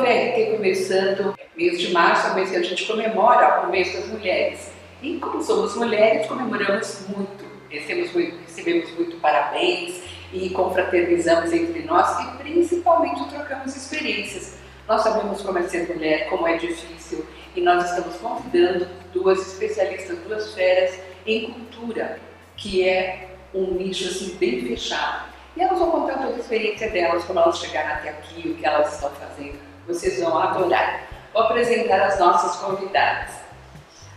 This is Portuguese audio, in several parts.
VRT começando, mês de março é o mês que a gente comemora o mês das mulheres. E como somos mulheres, comemoramos muito, recebemos muito parabéns e confraternizamos entre nós e principalmente trocamos experiências. Nós sabemos como é ser mulher, como é difícil, e nós estamos convidando duas especialistas, duas feras em cultura, que é um nicho assim bem fechado. E elas vão contar toda a experiência delas, como elas chegaram até aqui, o que elas estão fazendo. Vocês vão adorar. Vou apresentar as nossas convidadas.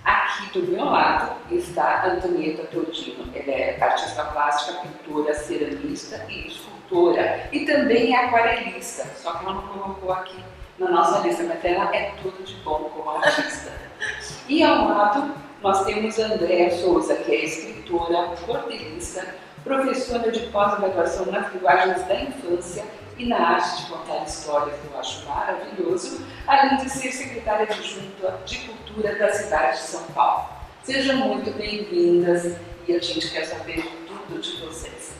Aqui do meu lado está a Antonieta Tordino. Ela é artista plástica, pintora, ceramista e escultora. E também é aquarelista, só que ela não colocou aqui na nossa lista, mas ela é tudo de bom como artista. E ao lado nós temos a Andréa Souza, que é escritora, cordelista, professora de pós-graduação nas linguagens da infância e na arte de contar histórias, que eu acho maravilhoso, além de ser secretária adjunta de cultura da cidade de São Paulo. Sejam muito bem-vindas e a gente quer saber tudo de vocês.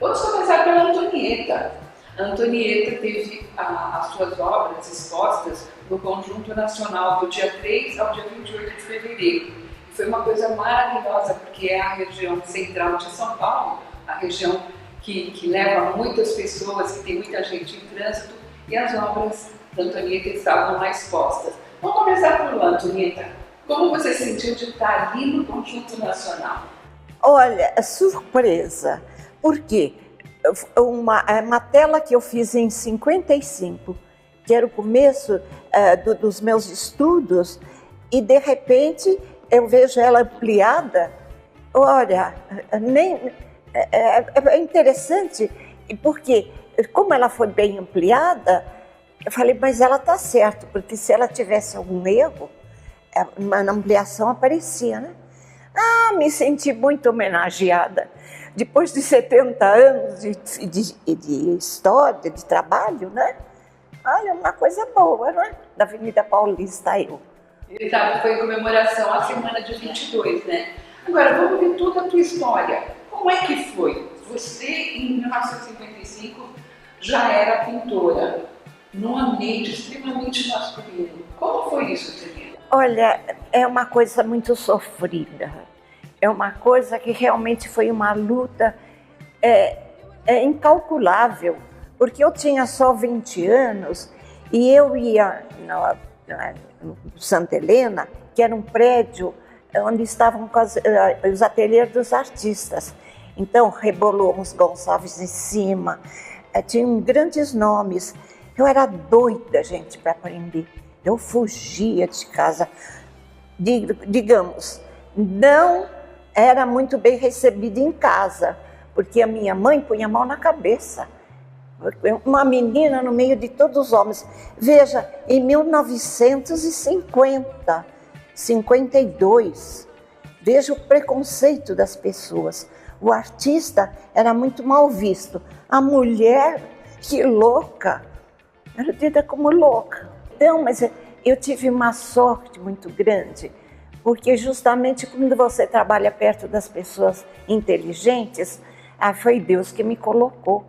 Vamos começar pela Antonieta. A Antonieta teve as suas obras expostas no Conjunto Nacional do dia 3 ao dia 28 de fevereiro. E foi uma coisa maravilhosa, porque é a região central de São Paulo, a região que leva muitas pessoas, que tem muita gente em trânsito, e as obras da Antonieta estavam lá expostas. Vamos começar por lá, Antonieta. Como você sentiu de estar ali no Conjunto Nacional? Olha, surpresa, porque uma tela que eu fiz em 55, que era o começo dos meus estudos, e de repente eu vejo ela ampliada. Olha, é interessante, porque como ela foi bem ampliada, eu falei, mas ela está certa, porque se ela tivesse algum erro, uma ampliação aparecia, né? Me senti muito homenageada. Depois de 70 anos de história, de trabalho, né? Olha, uma coisa boa, né? Da Avenida Paulista, eu. Exato, foi em comemoração à semana de 22, né? Agora, vamos ver toda a tua história. Como é que foi? Você, em 1955, já era pintora, num ambiente extremamente masculino. Como foi isso, Antonieta? Olha, é uma coisa muito sofrida. É uma coisa que realmente foi uma luta incalculável, porque eu tinha só 20 anos e eu ia no Santa Helena, que era um prédio onde estavam os ateliês dos artistas. Então, Rebolamos Gonçalves em cima, tinham grandes nomes. Eu era doida, gente, para aprender. Eu fugia de casa. Digamos, não era muito bem recebida em casa, porque a minha mãe punha a mão na cabeça. Uma menina no meio de todos os homens. Veja, em 1950, 52, veja o preconceito das pessoas. O artista era muito mal visto. A mulher, que louca, era tida como louca. Então, mas eu tive uma sorte muito grande, porque justamente quando você trabalha perto das pessoas inteligentes, foi Deus que me colocou.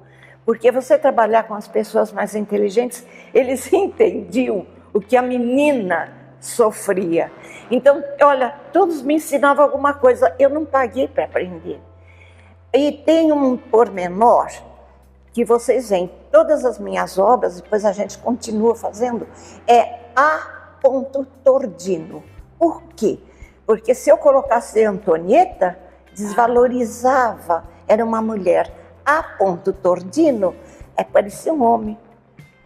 Porque você trabalhar com as pessoas mais inteligentes, eles entendiam o que a menina sofria. Então, olha, todos me ensinavam alguma coisa, eu não paguei para aprender. E tem um pormenor que vocês veem, todas as minhas obras, depois a gente continua fazendo, é A. Tordino. Por quê? Porque se eu colocasse Antonieta, desvalorizava, era uma mulher. A. Tordino, parecia um homem.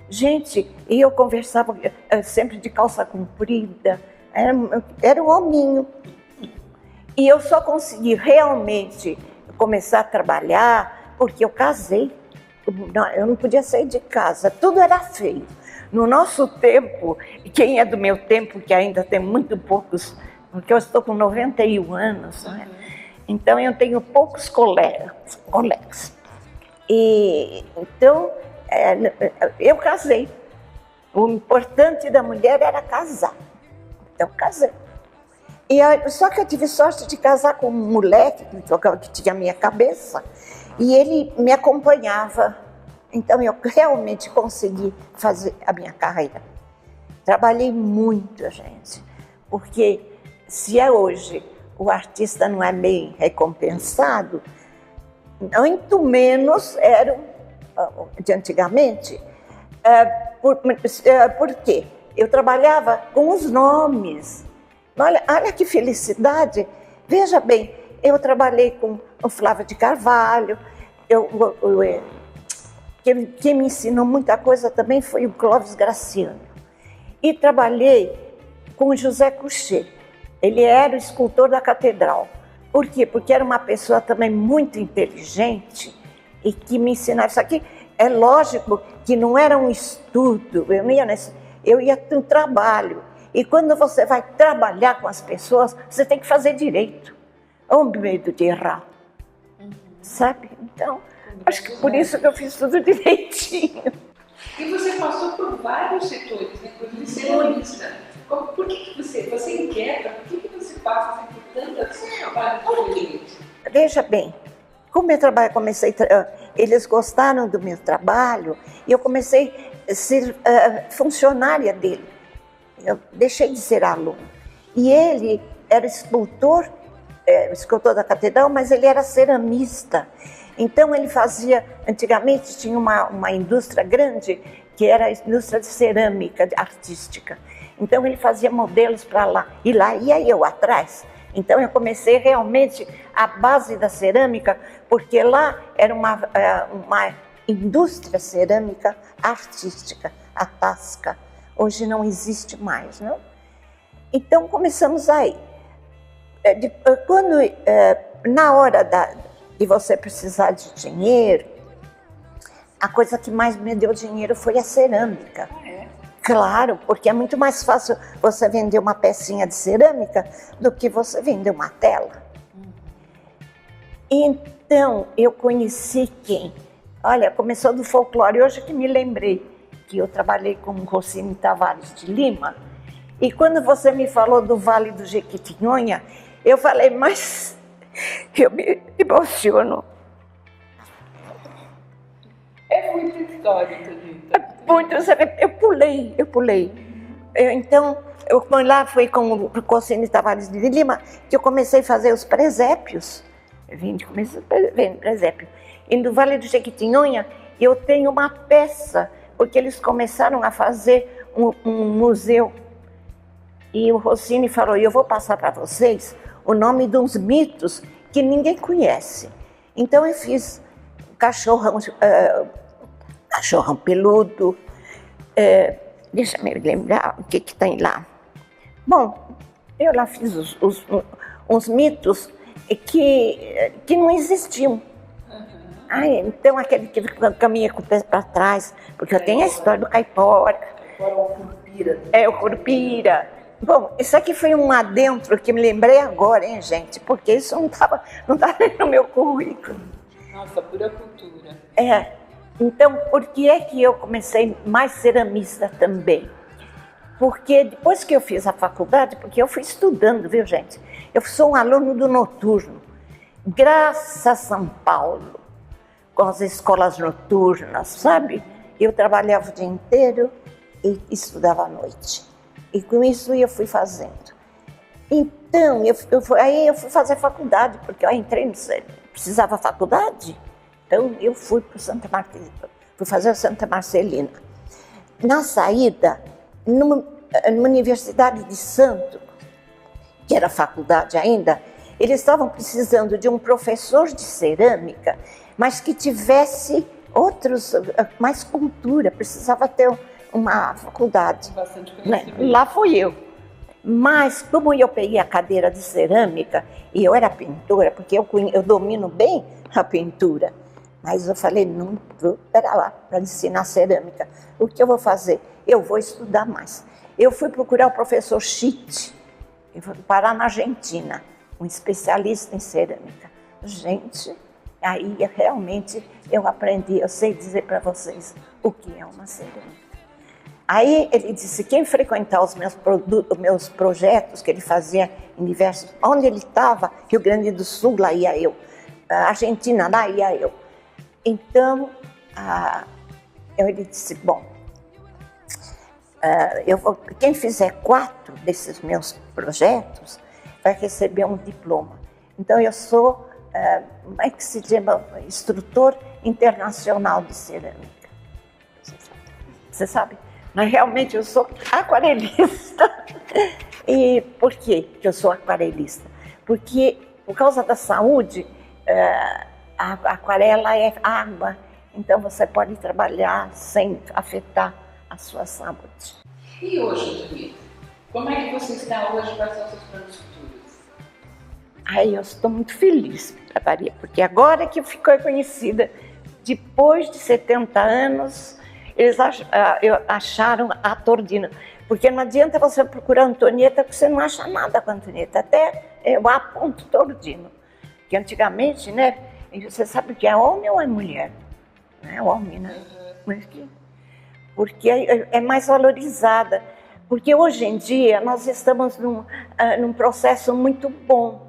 Gente, e eu conversava sempre de calça comprida, era um hominho. E eu só consegui realmente começar a trabalhar porque eu casei. Eu não podia sair de casa, tudo era feio. No nosso tempo, quem é do meu tempo, que ainda tem muito poucos, porque eu estou com 91 anos, né? Então eu tenho poucos colegas. E então eu casei. O importante da mulher era casar. Então casei. Só que eu tive sorte de casar com um moleque que tinha a minha cabeça e ele me acompanhava. Então eu realmente consegui fazer a minha carreira. Trabalhei muito, gente, porque se é hoje o artista não é bem recompensado, muito menos era de antigamente. Por quê? Eu trabalhava com os nomes. Olha que felicidade. Veja bem, eu trabalhei com o Flávio de Carvalho, quem me ensinou muita coisa também foi o Clóvis Graciano. E trabalhei com o José Couchet. Ele era o escultor da catedral. Por quê? Porque era uma pessoa também muito inteligente e que me ensinava isso aqui. É lógico que não era um estudo, eu ia para o trabalho. E quando você vai trabalhar com as pessoas, você tem que fazer direito. Ou medo de errar, sabe? Então, acho que por isso que eu fiz tudo direitinho. E você passou por vários setores, inclusive ceramista. Por que você inquieta? Por que você passa por tantas várias diferentes? Veja bem, como eu comecei, eles gostaram do meu trabalho e eu comecei a ser funcionária dele. Eu deixei de ser aluno. E ele era escultor da catedral, mas ele era ceramista. Então ele fazia, antigamente tinha uma indústria grande, que era a indústria de cerâmica artística. Então ele fazia modelos para lá, e lá ia eu atrás. Então eu comecei realmente a base da cerâmica, porque lá era uma indústria cerâmica artística, a Tasca. Hoje não existe mais, não? Então começamos aí. Na hora de você precisar de dinheiro, a coisa que mais me deu dinheiro foi a cerâmica. Claro, porque é muito mais fácil você vender uma pecinha de cerâmica do que você vender uma tela. Então, eu conheci quem? Olha, começou do folclore. Hoje que me lembrei que eu trabalhei com o Rossini Tavares de Lima. E quando você me falou do Vale do Jequitinhonha, eu falei, mas eu me emociono. É muita história, Thalita. Eu pulei. Então, lá foi com o Rossini Tavares de Lima que eu comecei a fazer os presépios. Comecei vendo presépio. E no Vale do Jequitinhonha, eu tenho uma peça, porque eles começaram a fazer um museu. E o Rossini falou, eu vou passar para vocês o nome de uns mitos que ninguém conhece. Então eu fiz cachorrão peludo, deixa eu me lembrar o que tem lá. Bom, eu lá fiz uns mitos que não existiam. Então aquele que caminha com o pé para trás, porque eu tenho a história do caipora. O curupira. Bom, isso aqui foi um adentro que me lembrei agora, hein, gente? Porque isso não estava no meu currículo. Nossa, pura cultura. Então, por que é que eu comecei mais ceramista também? Porque depois que eu fiz a faculdade, porque eu fui estudando, viu, gente? Eu sou um aluno do noturno. Graças a São Paulo, com as escolas noturnas, sabe? Eu trabalhava o dia inteiro e estudava à noite. E com isso eu fui fazendo. Então, aí eu fui fazer faculdade, porque eu entrei no precisava faculdade. Então, eu fui para fui fazer a Santa Marcelina. Na saída, numa Universidade de Santos, que era faculdade ainda, eles estavam precisando de um professor de cerâmica, mas que tivesse mais cultura, precisava ter uma faculdade. Bastante conhecimento. Lá fui eu. Mas como eu peguei a cadeira de cerâmica e eu era pintora, porque eu domino bem a pintura, mas eu falei, não vou para lá para ensinar cerâmica. O que eu vou fazer? Eu vou estudar mais. Eu fui procurar o professor Schitt, eu fui parar na Argentina, um especialista em cerâmica. Gente, aí realmente eu aprendi, eu sei dizer para vocês o que é uma cerâmica. Aí ele disse, quem frequentar os meus projetos que ele fazia em diversos... Onde ele estava, Rio Grande do Sul, lá ia eu. Argentina, lá ia eu. Então, ele disse, bom, Quem fizer 4 desses meus projetos vai receber um diploma. Então eu sou, como é que se chama? Instrutor internacional de cerâmica. Você sabe? Mas realmente eu sou aquarelista. E por quê que eu sou aquarelista? Porque por causa da saúde, a aquarela é água, então você pode trabalhar sem afetar a sua saúde. E hoje, Denise, como é que você está hoje? Quais são os seus planos futuros? Eu estou muito feliz, Maria, porque agora que eu fico conhecida, depois de 70 anos, eles acharam a Tordino. Porque não adianta você procurar Antonieta, porque você não acha nada com a Antonieta. Até eu aponto Tordino. Que antigamente, né, você sabe o que é homem ou é mulher? É homem, né? Porque é mais valorizada. Porque hoje em dia nós estamos num processo muito bom.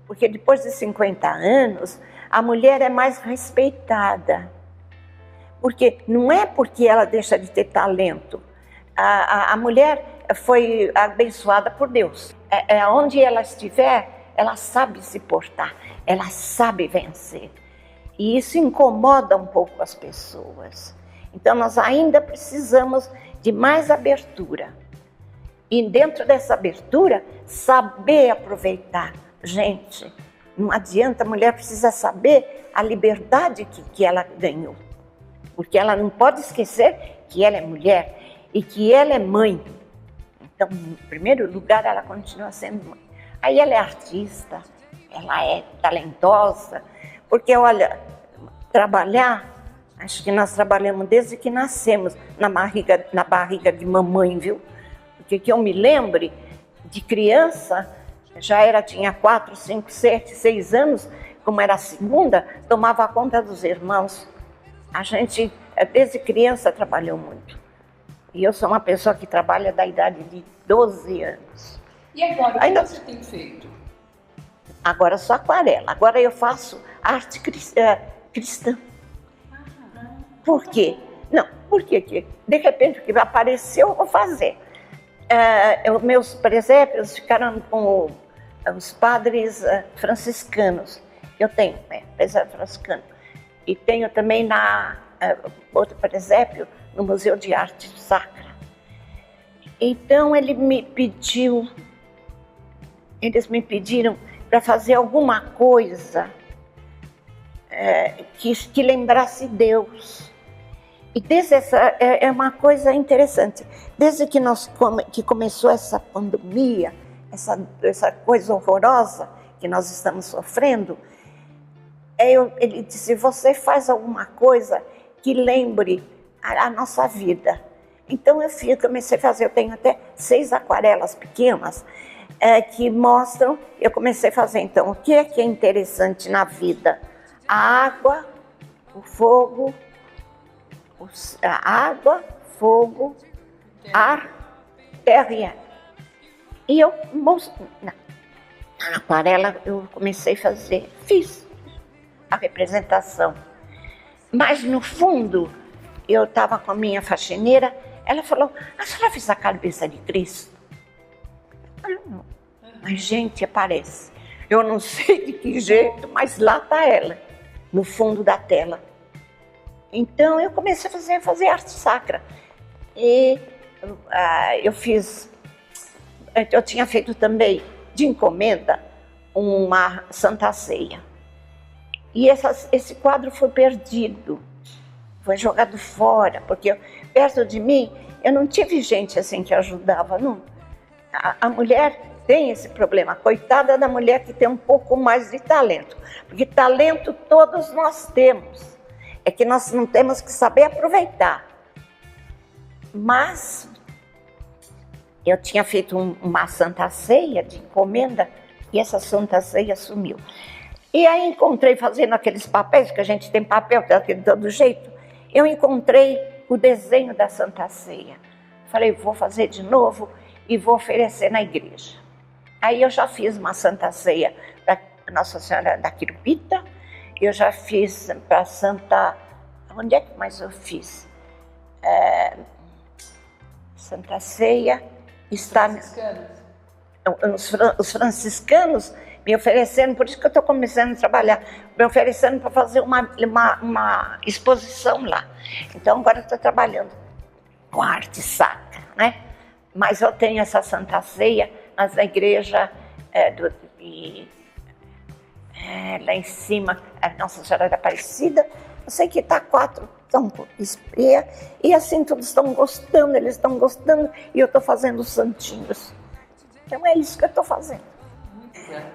Porque depois de 50 anos, a mulher é mais respeitada. Porque não é porque ela deixa de ter talento. A mulher foi abençoada por Deus. Onde ela estiver, ela sabe se portar, ela sabe vencer. E isso incomoda um pouco as pessoas. Então nós ainda precisamos de mais abertura. E dentro dessa abertura, saber aproveitar. Gente, não adianta, a mulher precisa saber a liberdade que ela ganhou. Porque ela não pode esquecer que ela é mulher e que ela é mãe. Então, em primeiro lugar, ela continua sendo mãe. Aí ela é artista, ela é talentosa. Porque, olha, trabalhar, acho que nós trabalhamos desde que nascemos na barriga de mamãe, viu? Porque que eu me lembre, de criança, tinha 4, 5, 7, 6 anos, como era a segunda, tomava conta dos irmãos. A gente, desde criança, trabalhou muito. E eu sou uma pessoa que trabalha da idade de 12 anos. E agora, o que você tem feito? Agora eu sou aquarela. Agora eu faço arte cristã. Por quê? Não, por quê? Que de repente o que apareceu eu vou fazer. Meus presépios ficaram com os padres franciscanos. Eu tenho presépio franciscano. E tenho também outro presépio no Museu de Arte Sacra. Então eles me pediram para fazer alguma coisa que lembrasse Deus. E desde é uma coisa interessante. Desde que começou essa pandemia, essa coisa horrorosa que nós estamos sofrendo, ele disse, você faz alguma coisa que lembre a nossa vida. Então eu comecei a fazer, eu tenho até 6 aquarelas pequenas que mostram, eu comecei a fazer então, o que é interessante na vida? A água, o fogo, ar, terra e ar. E eu na aquarela eu comecei a fazer, fiz a representação. Mas no fundo, eu estava com a minha faxineira, ela falou, a senhora fez a cabeça de Cristo? Eu falei, não. Mas gente, aparece. Eu não sei de que jeito, mas lá está ela, no fundo da tela. Então eu comecei a fazer arte sacra. E eu tinha feito também, de encomenda, uma Santa Ceia. E esse quadro foi perdido, foi jogado fora, porque perto de mim eu não tive gente assim que ajudava, não. A mulher tem esse problema, coitada da mulher que tem um pouco mais de talento, porque talento todos nós temos, é que nós não temos que saber aproveitar. Mas eu tinha feito uma Santa Ceia de encomenda e essa Santa Ceia sumiu. E aí encontrei, fazendo aqueles papéis, que a gente tem papel de todo jeito, eu encontrei o desenho da Santa Ceia. Falei, vou fazer de novo e vou oferecer na igreja. Aí eu já fiz uma Santa Ceia para Nossa Senhora da Quirupita, eu já fiz para Santa... Onde é que mais eu fiz? Santa Ceia está... Os franciscanos me oferecendo, por isso que eu estou começando a trabalhar, me oferecendo para fazer uma exposição lá. Então agora eu estou trabalhando com a arte sacra, né? Mas eu tenho essa Santa Ceia na igreja lá em cima, a Nossa Senhora da Aparecida. Eu sei que está 4 estão e assim todos estão gostando, eles estão gostando, e eu estou fazendo os santinhos. Então é isso que eu estou fazendo.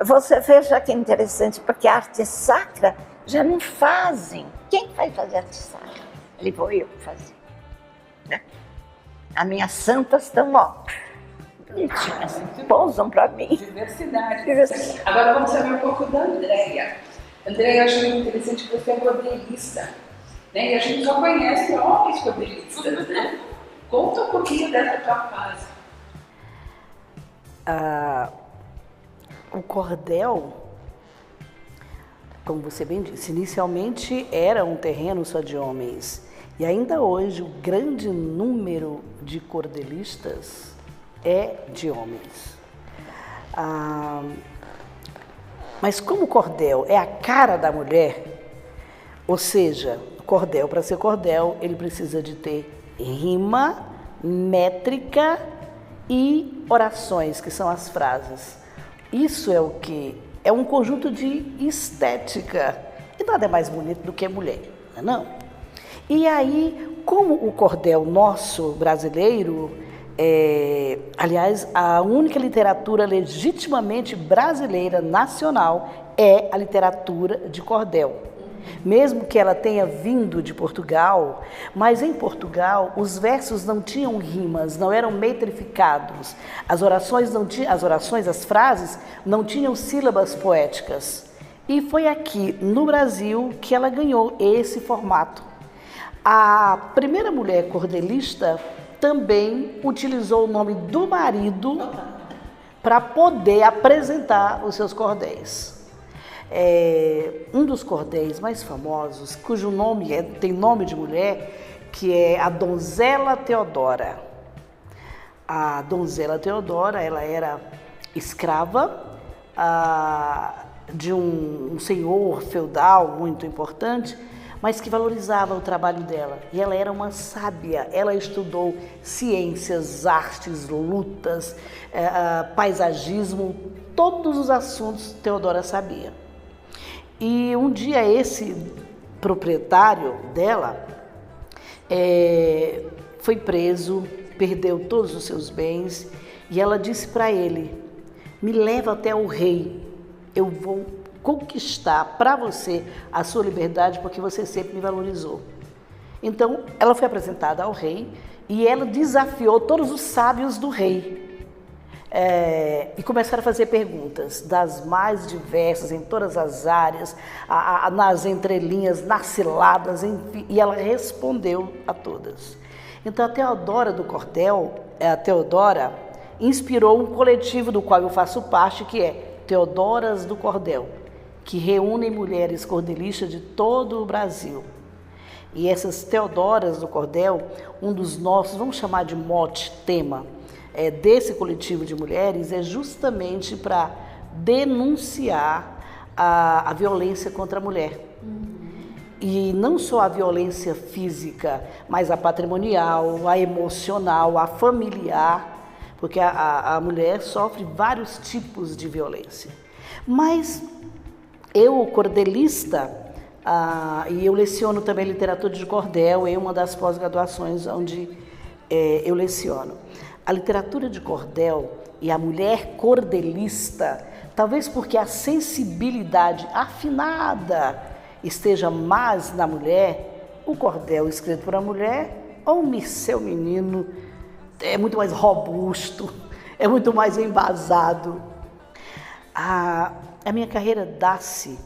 Você veja que interessante, porque a arte sacra já não fazem. Quem vai fazer arte sacra? Ali vou eu fazer. Né? As minhas santas estão, ó, bonitinhas, pousam para mim. Diversidade. Agora vamos saber um pouco da Andréia. Andréia, eu acho muito interessante que você é cordelista, né? E a gente só conhece homens cordelistas, né? Conta um pouquinho dessa tua fase. O cordel, como você bem disse, inicialmente era um terreno só de homens. E ainda hoje o grande número de cordelistas é de homens. Mas como o cordel é a cara da mulher, ou seja, o cordel, para ser cordel, ele precisa de ter rima, métrica e orações, que são as frases. Isso é o que? É um conjunto de estética. E nada é mais bonito do que mulher, não é? E aí, como o cordel nosso brasileiro, aliás, a única literatura legitimamente brasileira nacional é a literatura de cordel. Mesmo que ela tenha vindo de Portugal, mas em Portugal os versos não tinham rimas, não eram metrificados. As frases não tinham sílabas poéticas. E foi aqui no Brasil que ela ganhou esse formato. A primeira mulher cordelista também utilizou o nome do marido para poder apresentar os seus cordéis. Um dos cordéis mais famosos, cujo nome tem nome de mulher, que é a Donzela Teodora. A Donzela Teodora, ela era escrava de um senhor feudal muito importante, mas que valorizava o trabalho dela. E ela era uma sábia, ela estudou ciências, artes, lutas, paisagismo, todos os assuntos Teodora sabia. E um dia esse proprietário dela foi preso, perdeu todos os seus bens, e ela disse para ele: me leva até o rei, eu vou conquistar para você a sua liberdade, porque você sempre me valorizou. Então, ela foi apresentada ao rei e ela desafiou todos os sábios do rei. E começaram a fazer perguntas das mais diversas, em todas as áreas, nas entrelinhas, nas ciladas, enfim, e ela respondeu a todas. Então, a Teodora do Cordel, a Teodora, inspirou um coletivo do qual eu faço parte, que é Teodoras do Cordel, que reúnem mulheres cordelistas de todo o Brasil. E essas Teodoras do Cordel, um dos nossos, vamos chamar de mote, tema, desse coletivo de mulheres, é justamente para denunciar a violência contra a mulher. E não só a violência física, mas a patrimonial, a emocional, a familiar, porque a mulher sofre vários tipos de violência. Mas eu, cordelista, e eu leciono também literatura de cordel, é uma das pós-graduações onde eu leciono. A literatura de cordel e a mulher cordelista, talvez porque a sensibilidade afinada esteja mais na mulher, o cordel escrito por uma mulher, ou seu menino, é muito mais robusto, é muito mais embasado. A minha carreira dá-se,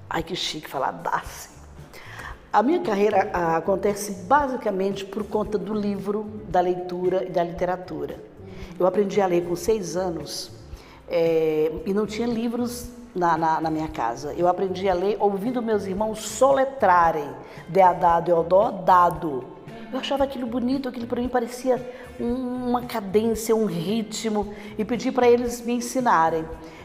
ai que chique falar dá-se, a minha carreira acontece basicamente por conta do livro, da leitura e da literatura. Eu aprendi a ler com 6 anos e não tinha livros na minha casa. Eu aprendi a ler ouvindo meus irmãos soletrarem, deadá, deodó, dado. Eu achava aquilo bonito, aquilo para mim parecia uma cadência, um ritmo, e pedi para eles me ensinarem.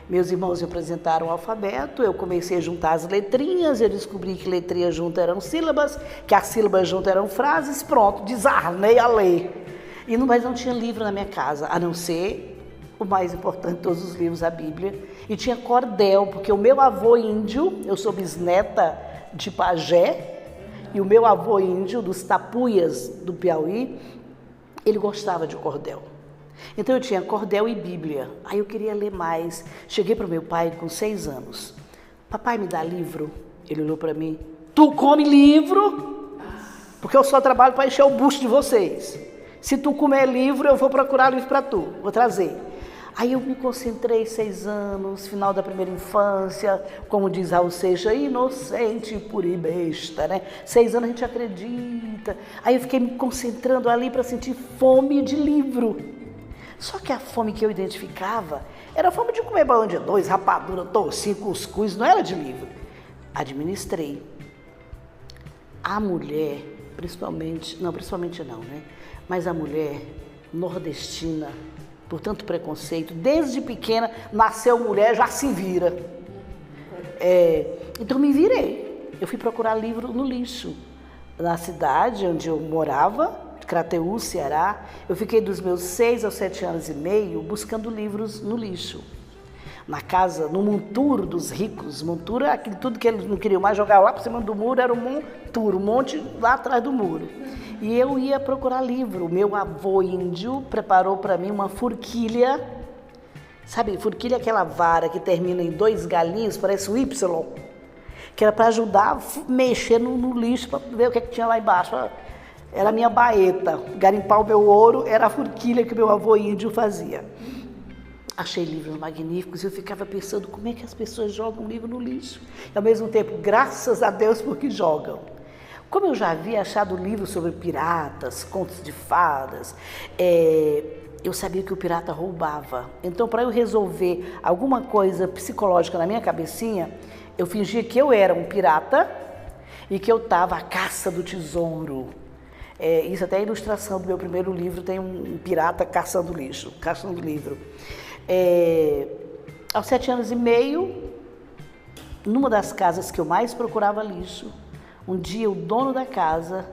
Meus irmãos me apresentaram o alfabeto, eu comecei a juntar as letrinhas, eu descobri que letrinhas juntas eram sílabas, que as sílabas juntas eram frases, pronto, desarnei a ler. Mas não tinha livro na minha casa, a não ser o mais importante de todos os livros, a Bíblia. E tinha cordel, porque o meu avô índio, eu sou bisneta de pajé, e o meu avô índio, dos Tapuias do Piauí, ele gostava de cordel. Então eu tinha cordel e Bíblia. Aí eu queria ler mais. Cheguei para o meu pai com 6 anos. Papai, me dá livro? Ele olhou para mim. Tu come livro? Porque eu só trabalho para encher o bucho de vocês. Se tu comer livro, eu vou procurar livro para tu. Vou trazer. Aí eu me concentrei, 6 anos, final da primeira infância, como diz Raul Seixas, inocente, pura e besta, né? 6 anos a gente acredita. Aí eu fiquei me concentrando ali para sentir fome de livro. Só que a fome que eu identificava era a fome de comer baião de dois, rapadura, tocinho, cuscuz, não era de livro. Administrei. A mulher, principalmente não, né? Mas a mulher nordestina, por tanto preconceito, desde pequena, nasceu mulher, já se vira. Então me virei. Eu fui procurar livro no lixo. Na cidade onde eu morava, Crateús, Ceará, eu fiquei dos meus 6 aos 7 anos e meio buscando livros no lixo. Na casa, no monturo dos ricos, monturo é aquilo tudo que eles não queriam mais jogar lá por cima do muro, era um monturo, um monte lá atrás do muro. E eu ia procurar livro. O meu avô índio preparou para mim uma forquilha, sabe, forquilha é aquela vara que termina em 2 galinhos, parece um Y, que era para ajudar a mexer no lixo, para ver o que tinha lá embaixo. Era a minha baeta, garimpar o meu ouro, era a forquilha que meu avô índio fazia. Achei livros magníficos e eu ficava pensando como é que as pessoas jogam livro no lixo. E ao mesmo tempo, graças a Deus porque jogam. Como eu já havia achado livros sobre piratas, contos de fadas, eu sabia que o pirata roubava. Então, para eu resolver alguma coisa psicológica na minha cabecinha, eu fingia que eu era um pirata e que eu estava à caça do tesouro. Isso até é a ilustração do meu primeiro livro, tem um pirata caçando lixo, caçando livro. Aos 7 anos e meio, numa das casas que eu mais procurava lixo, um dia o dono da casa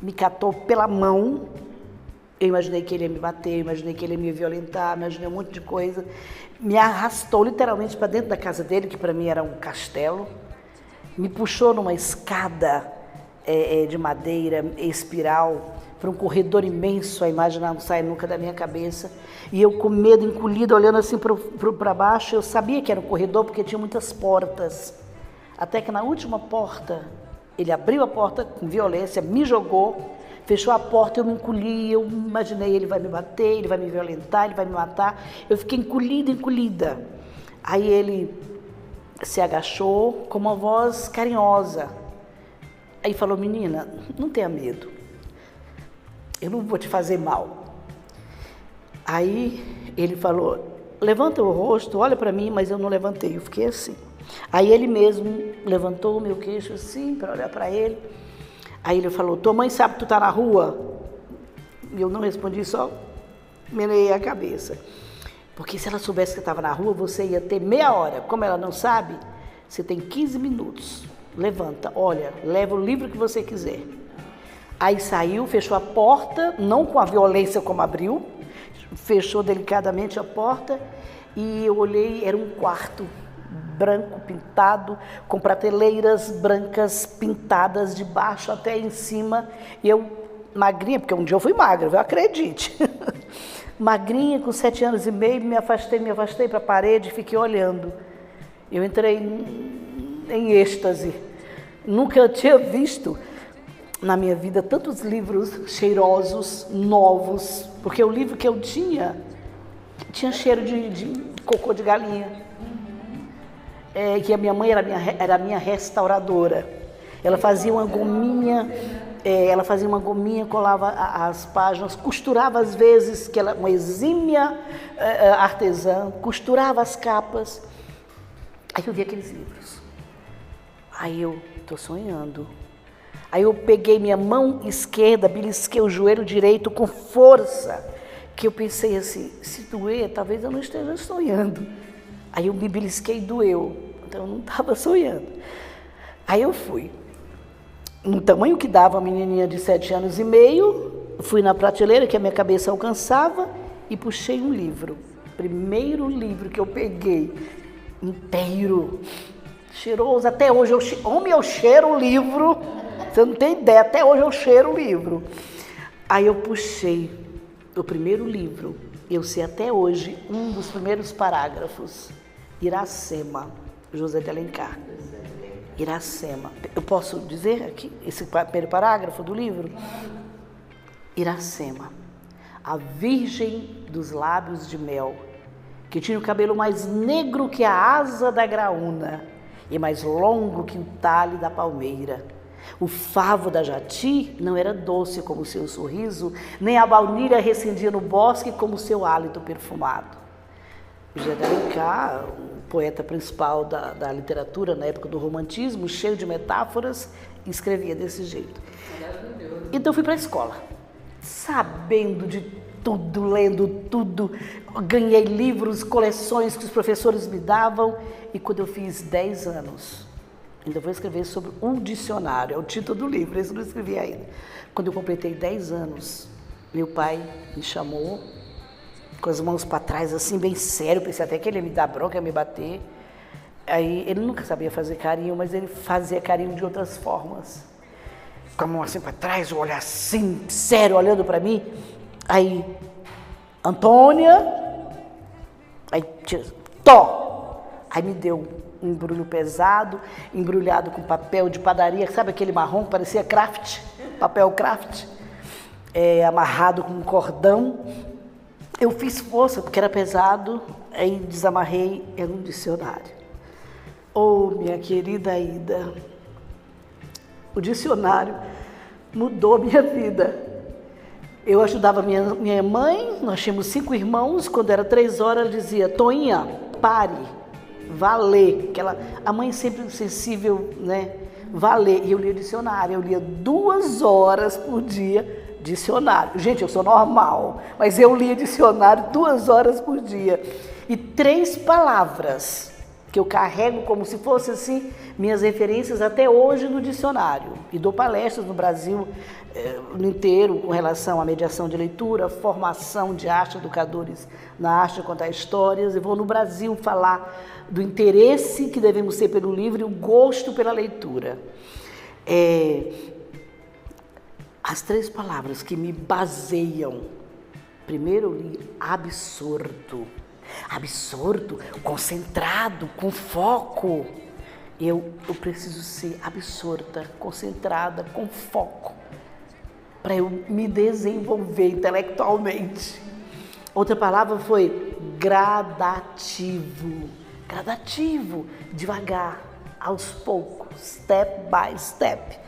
me catou pela mão. Eu imaginei que ele ia me bater, imaginei que ele ia me violentar, imaginei um monte de coisa. Me arrastou literalmente para dentro da casa dele, que para mim era um castelo. Me puxou numa escada de madeira, espiral, para um corredor imenso, a imagem não sai nunca da minha cabeça. E eu com medo, encolhida, olhando assim para baixo, eu sabia que era um corredor porque tinha muitas portas. Até que na última porta, ele abriu a porta com violência, me jogou, fechou a porta, eu me encolhi, eu imaginei, ele vai me bater, ele vai me violentar, ele vai me matar. Eu fiquei encolhida. Aí ele se agachou com uma voz carinhosa. Aí falou, menina, não tenha medo, eu não vou te fazer mal. Aí ele falou, levanta o rosto, olha para mim, mas eu não levantei, eu fiquei assim. Aí ele mesmo levantou o meu queixo assim, para olhar para ele. Aí ele falou, tua mãe sabe que tu tá na rua? E eu não respondi, só meneei a cabeça. Porque se ela soubesse que eu estava na rua, você ia ter meia hora. Como ela não sabe, você tem 15 minutos. Levanta, olha, leva o livro que você quiser. Aí saiu, fechou a porta, não com a violência como abriu, fechou delicadamente a porta e eu olhei, era um quarto branco pintado, com prateleiras brancas pintadas de baixo até em cima. E eu, magrinha, porque um dia eu fui magra, eu acredite. Magrinha, com 7 anos e meio, me afastei para a parede e fiquei olhando. Eu entrei em êxtase. Nunca tinha visto na minha vida tantos livros cheirosos, novos, porque o livro que eu tinha cheiro de cocô de galinha. Que a minha mãe era minha restauradora. Ela fazia uma gominha, colava as páginas, costurava às vezes, que ela uma exímia artesã, costurava as capas. Aí eu vi aqueles livros. Aí eu tô sonhando. Aí eu peguei minha mão esquerda, belisquei o joelho direito com força, que eu pensei assim, se doer, talvez eu não esteja sonhando. Aí eu me belisquei e doeu, então eu não estava sonhando. Aí eu fui, no tamanho que dava a menininha de 7 anos e meio, fui na prateleira que a minha cabeça alcançava e puxei um livro. Primeiro livro que eu peguei, inteiro, cheiroso, até hoje, eu cheiro o livro, você não tem ideia, até hoje eu cheiro o livro. Aí eu puxei o primeiro livro, eu sei até hoje um dos primeiros parágrafos, Iracema, José de Alencar. Iracema, eu posso dizer aqui, esse primeiro parágrafo do livro? Iracema, a virgem dos lábios de mel, que tinha o cabelo mais negro que a asa da graúna e mais longo que o talhe da palmeira. O favo da jati não era doce como o seu sorriso, nem a baunilha recendia no bosque como o seu hálito perfumado. José de Alencar, o poeta principal da literatura na época do romantismo, cheio de metáforas, escrevia desse jeito. Então eu fui para a escola, sabendo de tudo, lendo tudo, ganhei livros, coleções que os professores me davam, e quando eu fiz 10 anos, ainda vou escrever sobre um dicionário, é o título do livro, esse eu não escrevi ainda. Quando eu completei 10 anos, meu pai me chamou, com as mãos para trás, assim, bem sério, pensei até que ele ia me dar bronca, ia me bater. Aí, ele nunca sabia fazer carinho, mas ele fazia carinho de outras formas. Com a mão assim para trás, o olhar assim, sério, olhando para mim. Aí, Antônia, aí, Tó. Aí me deu um embrulho pesado, embrulhado com papel de padaria, sabe aquele marrom que parecia craft, papel craft, amarrado com um cordão. Eu fiz força, porque era pesado, aí desamarrei, era um dicionário. Oh, minha querida Ida, o dicionário mudou a minha vida. Eu ajudava minha mãe, nós tínhamos 5 irmãos, quando era 3 horas, ela dizia, Toinha, pare, vá ler. A mãe sempre sensível, né? Vá ler. E eu lia dicionário, eu lia 2 horas por dia, dicionário. Gente, eu sou normal, mas eu lia dicionário 2 horas por dia. E 3 palavras que eu carrego como se fossem assim, minhas referências até hoje no dicionário. E dou palestras no Brasil inteiro com relação à mediação de leitura, formação de arte, educadores na arte de contar histórias. Eu vou no Brasil falar do interesse que devemos ter pelo livro e o gosto pela leitura. As 3 palavras que me baseiam, primeiro eu li absorto, concentrado, com foco. Eu preciso ser absorta, concentrada, com foco, para eu me desenvolver intelectualmente. Outra palavra foi gradativo, devagar, aos poucos, step by step.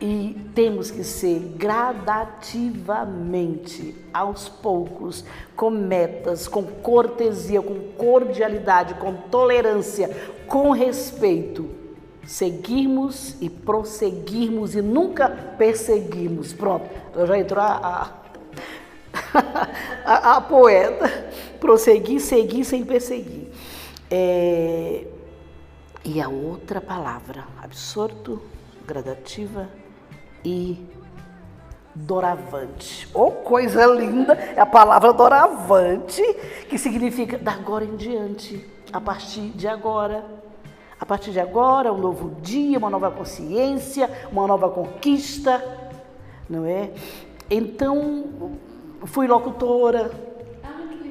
E temos que ser gradativamente, aos poucos, com metas, com cortesia, com cordialidade, com tolerância, com respeito. Seguirmos e prosseguirmos e nunca perseguirmos. Pronto, eu já entrou a poeta. Prosseguir, seguir sem perseguir. E a outra palavra, absorto, gradativa e doravante. Oh, coisa linda! É a palavra doravante, que significa da agora em diante, a partir de agora. A partir de agora, um novo dia, uma nova consciência, uma nova conquista, não é? Então, fui locutora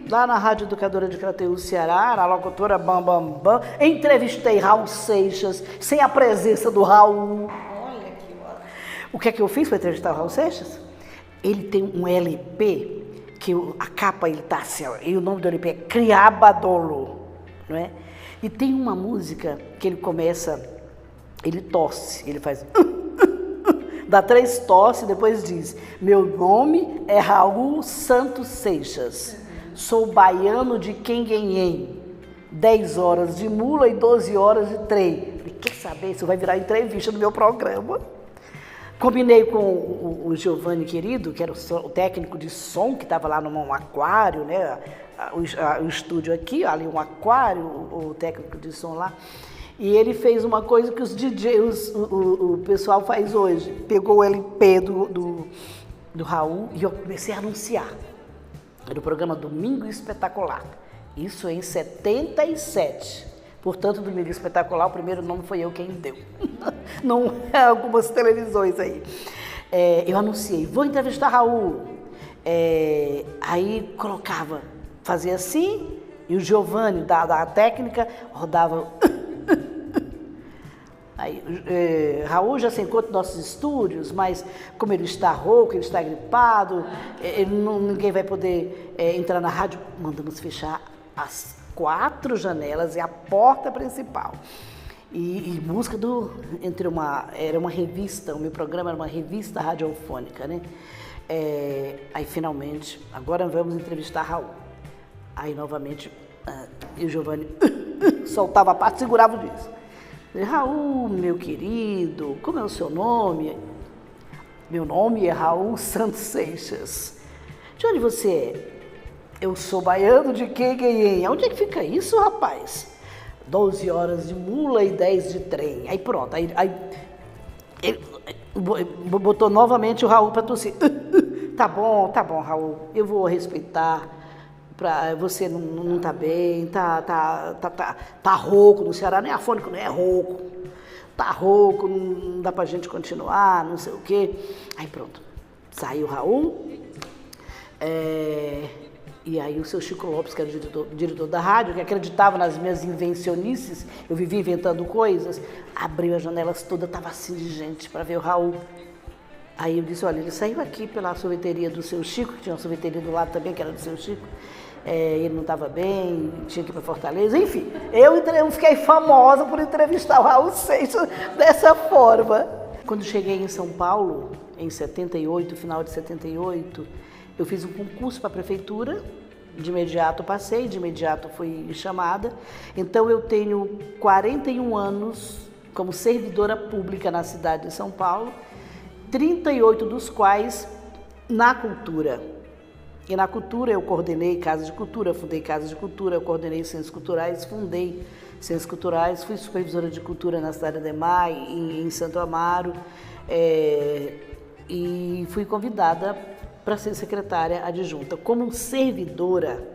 lá na Rádio Educadora de Crateús, Ceará, na locutora Bam Bam Bam. Entrevistei Raul Seixas, sem a presença do Raul. O que é que eu fiz para entrevistar o Raul Seixas? Ele tem um LP, que a capa ele tá assim, e o nome do LP é Criabadolo, não é? E tem uma música que ele começa, ele tosse, ele faz... dá 3 tosses e depois diz, meu nome é Raul Santos Seixas, sou baiano de Quenguenhem, 10 horas de mula e 12 horas de trem. Quer saber, isso vai virar entrevista no meu programa? Combinei com o Giovanni querido, que era o técnico de som, que estava lá num aquário, né? O estúdio aqui, ali um aquário, o técnico de som lá. E ele fez uma coisa que os DJs, o pessoal faz hoje. Pegou o LP do Raul e eu comecei a anunciar. Era o programa Domingo Espetacular. Isso em 77. Portanto, Domingo Espetacular, o primeiro nome foi eu quem deu. Não é algumas televisões aí. Eu anunciei, vou entrevistar Raul. Aí colocava, fazia assim, e o Giovanni, da técnica, rodava. Aí, Raul já se encontra em nossos estúdios, mas como ele está rouco, ele está gripado, ninguém vai poder entrar na rádio. Mandamos fechar as 4 janelas e a porta principal. E música era uma revista, o meu programa era uma revista radiofônica, né? Aí finalmente, agora vamos entrevistar Raul. Aí novamente, e o Giovanni soltava a parte, segurava o disco. Raul, meu querido, como é o seu nome? Meu nome é Raul Santos Seixas. De onde você é? Eu sou baiano de Quenguenhen. Onde é que fica isso, rapaz? 12 horas de mula e 10 de trem. Aí pronto, aí ele botou novamente o Raul para tossir. Tá bom, Raul, eu vou respeitar. Você não está bem, tá rouco, no Ceará nem afônico, não é rouco. Tá rouco, não dá pra gente continuar, não sei o quê. Aí pronto, saiu o Raul, e aí o seu Chico Lopes, que era o diretor da rádio, que acreditava nas minhas invencionices, eu vivia inventando coisas, abriu as janelas todas, estava assim de gente para ver o Raul. Aí eu disse, olha, ele saiu aqui pela sorveteria do seu Chico, que tinha uma sorveteria do lado também, que era do seu Chico, ele não estava bem, tinha que ir para Fortaleza, enfim. Eu fiquei famosa por entrevistar o Raul Seixas dessa forma. Quando cheguei em São Paulo, em 78, final de 78, eu fiz um concurso para a prefeitura, de imediato passei, de imediato fui chamada. Então eu tenho 41 anos como servidora pública na cidade de São Paulo, 38 dos quais na cultura. E na cultura eu coordenei Casa de Cultura, fundei Casa de Cultura, eu coordenei Centros Culturais, fundei Centros Culturais, fui supervisora de cultura na cidade de Ademar, em Santo Amaro, e fui convidada para ser secretária adjunta. Como servidora,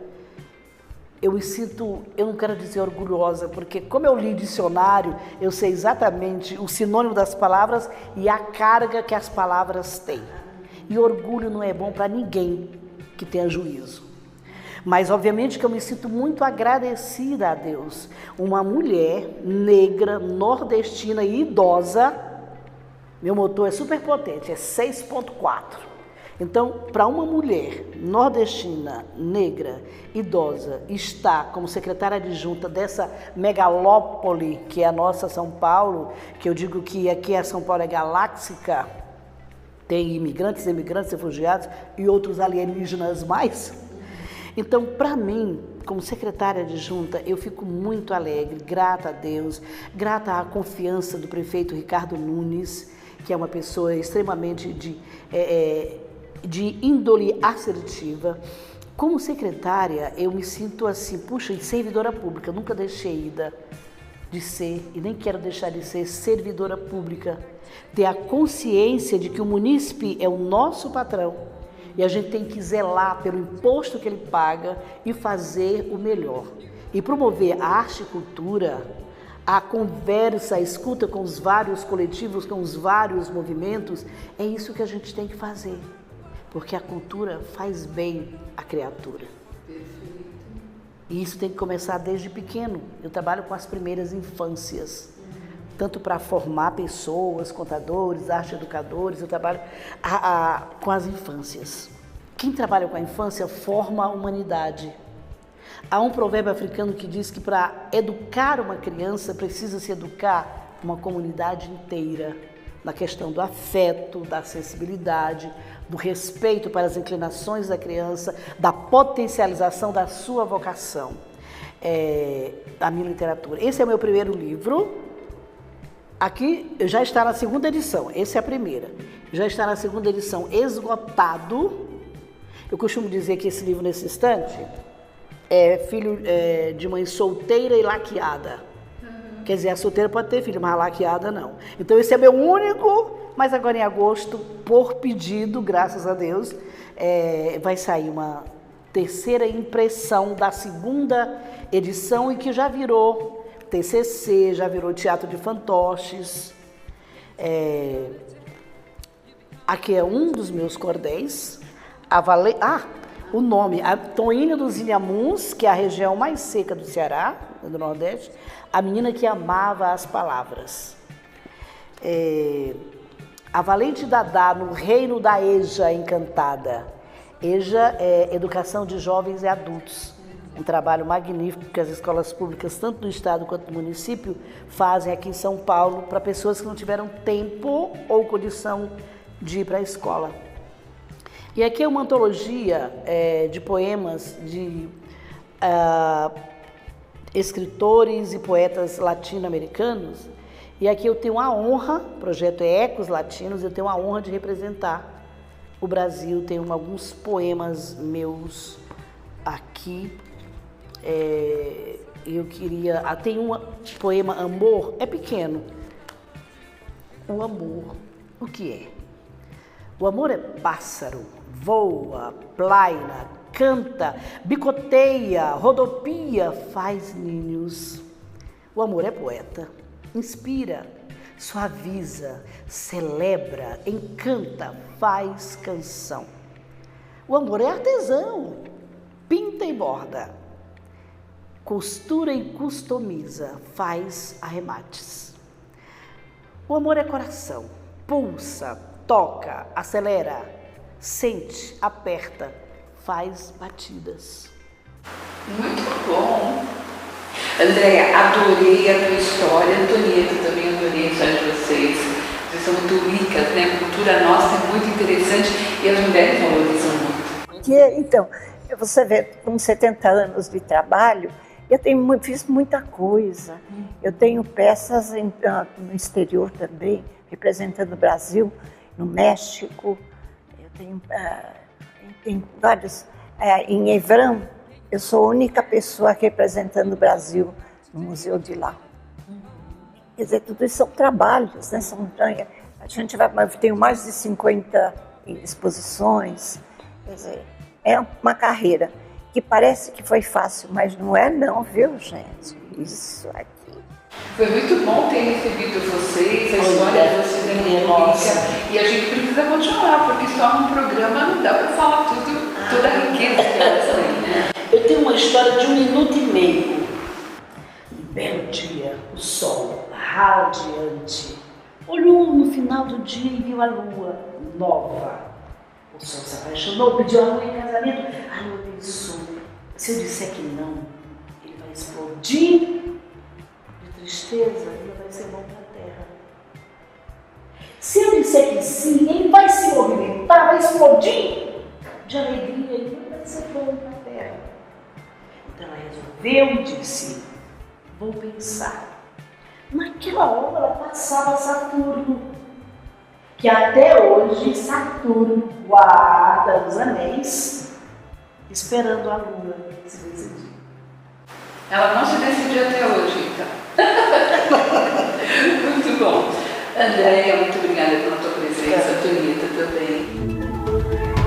eu me sinto, eu não quero dizer orgulhosa, porque como eu li dicionário, eu sei exatamente o sinônimo das palavras e a carga que as palavras têm. E orgulho não é bom para ninguém que tenha juízo. Mas obviamente que eu me sinto muito agradecida a Deus. Uma mulher negra, nordestina e idosa, meu motor é super potente, é 6.4. Então, para uma mulher nordestina, negra, idosa, estar como secretária adjunta dessa megalópole que é a nossa São Paulo, que eu digo que aqui a São Paulo é galáxica, tem imigrantes, refugiados e outros alienígenas mais. Então, para mim, como secretária adjunta, eu fico muito alegre, grata a Deus, grata à confiança do prefeito Ricardo Nunes, que é uma pessoa extremamente de índole assertiva. Como secretária, eu me sinto assim, puxa, servidora pública, nunca deixei de ser, e nem quero deixar de ser servidora pública, ter a consciência de que o munícipe é o nosso patrão e a gente tem que zelar pelo imposto que ele paga e fazer o melhor. E promover a arte e cultura, a conversa, a escuta com os vários coletivos, com os vários movimentos, é isso que a gente tem que fazer, porque a cultura faz bem à criatura. E isso tem que começar desde pequeno. Eu trabalho com as primeiras infâncias, tanto para formar pessoas, contadores, arte educadores, eu trabalho com as infâncias. Quem trabalha com a infância forma a humanidade. Há um provérbio africano que diz que para educar uma criança precisa se educar uma comunidade inteira, na questão do afeto, da sensibilidade, do respeito para as inclinações da criança, da potencialização da sua vocação, da minha literatura. Esse é o meu primeiro livro, Aqui já está na segunda edição, essa é a primeira. Já está na segunda edição, esgotado. Eu costumo dizer que esse livro nesse instante é filho de mãe solteira e laqueada. Quer dizer, a solteira pode ter filho, mas a laqueada não. Então esse é meu único, mas agora em agosto, por pedido, graças a Deus, vai sair uma terceira impressão da segunda edição e que já virou TCC, já virou Teatro de Fantoches. Aqui é um dos meus cordéis. O nome, a Toinha dos Inhamuns, que é a região mais seca do Ceará, do Nordeste, a menina que amava as palavras. A Valente Dadá, no reino da EJA encantada. EJA é Educação de Jovens e Adultos. Um trabalho magnífico que as escolas públicas, tanto do estado quanto do município, fazem aqui em São Paulo para pessoas que não tiveram tempo ou condição de ir para a escola. E aqui é uma antologia de poemas de escritores e poetas latino-americanos. E aqui eu tenho a honra, o projeto é Ecos Latinos, eu tenho a honra de representar o Brasil. Tenho alguns poemas meus aqui. Eu queria... tem um poema Amor, é pequeno. O amor, o que é? O amor é pássaro, voa, plaina, canta, bicoteia, rodopia, faz ninhos. O amor é poeta, inspira, suaviza, celebra, encanta, faz canção. O amor é artesão, pinta e borda, costura e customiza, faz arremates. O amor é coração, pulsa, toca, acelera, sente, aperta, faz batidas. Muito bom! Andréia, adorei a tua história. Antonieta, também adorei a história de vocês. Vocês são muito ricas, né? A cultura nossa é muito interessante e as mulheres valorizam muito. Então, você vê, com 70 anos de trabalho, eu fiz muita coisa. Eu tenho peças no exterior também, representando o Brasil, no México. Eu tenho em vários... em Evrão, eu sou a única pessoa representando o Brasil no museu de lá. Quer dizer, tudo isso são trabalhos, né? A gente tem mais de 50 exposições. Quer dizer, é uma carreira que parece que foi fácil, mas não é não, viu, gente? Isso aqui. Foi muito bom ter recebido vocês, a história de vocês é muito rica. E a gente precisa continuar, porque só num programa não dá para falar toda a riqueza que elas têm, né? Eu tenho uma história de 1 minuto e meio. Um belo dia, o sol radiante olhou no final do dia e viu a lua nova. O sol se apaixonou, pediu a lua em casamento. A lua pensou, se eu disser que não, ele vai explodir de tristeza, ele vai ser bom para a terra. Se eu disser que sim, ele vai se movimentar, vai explodir de alegria, ele vai ser bom para a terra. Então ela resolveu e disse, vou pensar. Naquela hora ela passava Saturno, que até hoje Saturno guarda os anéis, esperando a lua se decidir. Ela não se decidiu até hoje, então. Muito bom. Andréia, muito obrigada pela tua presença. Antonieta também.